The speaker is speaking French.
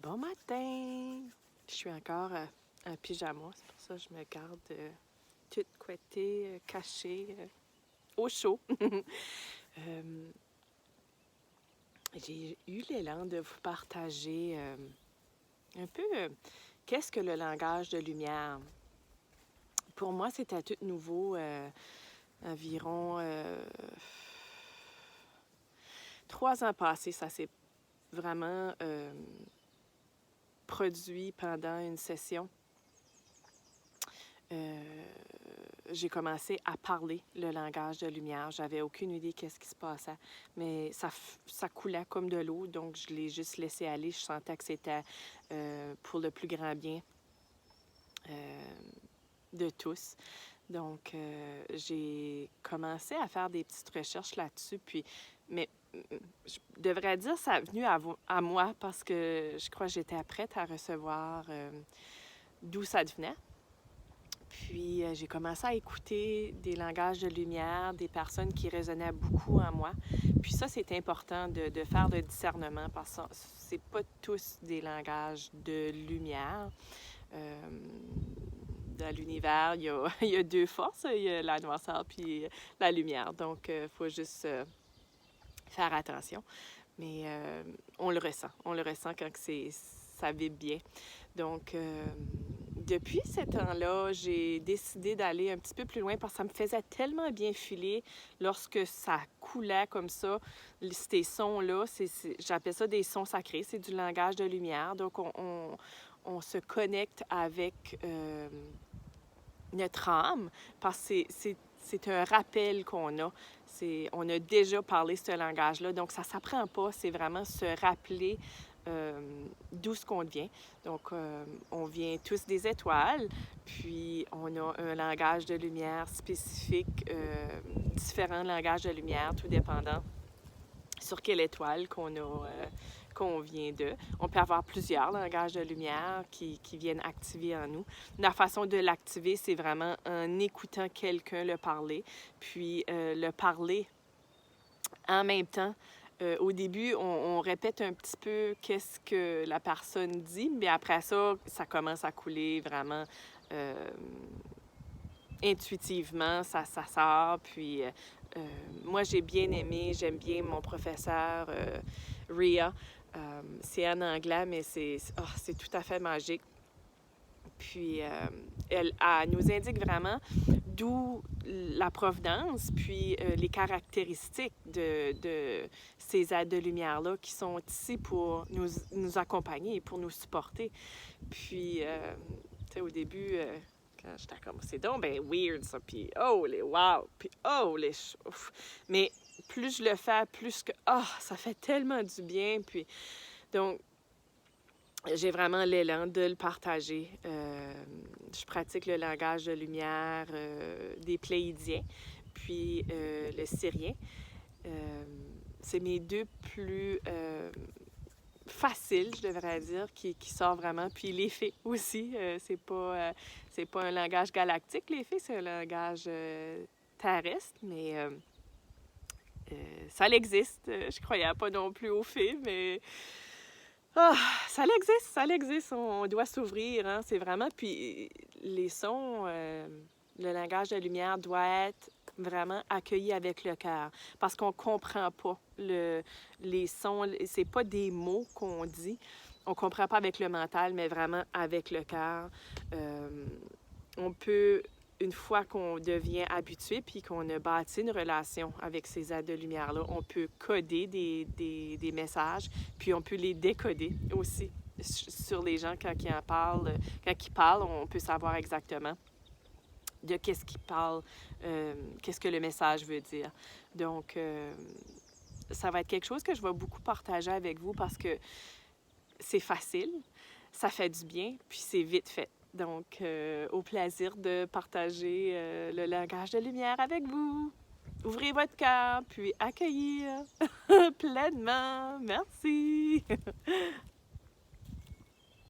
Bon matin! Je suis encore en pyjama, c'est pour ça que je me garde toute couettée, cachée, au chaud. J'ai eu l'élan de vous partager un peu qu'est-ce que le langage de lumière. Pour moi, c'était tout nouveau, environ 3 ans passés, ça s'est vraiment produit pendant une session. J'ai commencé à parler le langage de lumière. J'avais aucune idée qu'est-ce qui se passait, mais ça coulait comme de l'eau, donc je l'ai juste laissé aller. Je sentais que c'était pour le plus grand bien de tous. Donc, j'ai commencé à faire des petites recherches là-dessus, mais je devrais dire ça est venu à moi parce que je crois que j'étais prête à recevoir d'où ça devenait. Puis, j'ai commencé à écouter des langages de lumière, des personnes qui résonnaient beaucoup en moi. Puis ça, c'est important de faire le discernement parce que c'est pas tous des langages de lumière. Dans l'univers, il y a 2 forces, il y a la noirceur puis la lumière. Donc, il faut juste faire attention. Mais on le ressent quand ça vibre bien. Donc, depuis ce temps-là, j'ai décidé d'aller un petit peu plus loin parce que ça me faisait tellement bien filer lorsque ça coulait comme ça. Ces sons-là, j'appelle ça des sons sacrés, c'est du langage de lumière. Donc, on se connecte avec notre âme parce que c'est un rappel qu'on a. On a déjà parlé ce langage-là, donc ça ne s'apprend pas, c'est vraiment se rappeler d'où ce qu'on vient. Donc, on vient tous des étoiles, puis on a un langage de lumière spécifique, différents langages de lumière, tout dépendant sur quelle étoile qu'on vient de. On peut avoir plusieurs langages de lumière qui viennent activer en nous. La façon de l'activer, c'est vraiment en écoutant quelqu'un le parler, puis le parler en même temps. Au début, on répète un petit peu qu'est-ce que la personne dit, mais après ça, ça commence à couler vraiment intuitivement, ça sort. Puis moi, j'aime bien mon professeur Rhea. C'est en anglais, mais c'est tout à fait magique. Puis, elle nous indique vraiment d'où la provenance, puis les caractéristiques de ces aides de lumière-là qui sont ici pour nous accompagner et pour nous supporter. Puis, tu sais, au début, quand j'étais comme, c'est donc ben weird, ça, puis oh, les wow, puis oh, les... Ouf. Mais plus je le fais, plus que, ça fait tellement du bien, puis donc, j'ai vraiment l'élan de le partager. Je pratique le langage de lumière des Pléidiens, puis le Syrien. C'est mes 2 plus faciles, je devrais dire, qui sortent vraiment. Puis les fées aussi. C'est pas un langage galactique, les fées, c'est un langage terrestre, mais ça existe. Je croyais pas non plus aux fées, mais... ça existe, on doit s'ouvrir, hein? C'est vraiment, puis les sons, le langage de lumière doit être vraiment accueilli avec le cœur, parce qu'on comprend pas les sons, c'est pas des mots qu'on dit, on comprend pas avec le mental, mais vraiment avec le cœur. On peut, une fois qu'on devient habitué puis qu'on a bâti une relation avec ces aides de lumière-là, on peut coder des messages, puis on peut les décoder aussi sur les gens quand ils en parlent. Quand ils parlent, on peut savoir exactement de qu'est-ce qu'ils parlent, qu'est-ce que le message veut dire. Donc, ça va être quelque chose que je vais beaucoup partager avec vous parce que c'est facile, ça fait du bien, puis c'est vite fait. Donc, au plaisir de partager le langage de lumière avec vous. Ouvrez votre cœur, puis accueillir pleinement. Merci!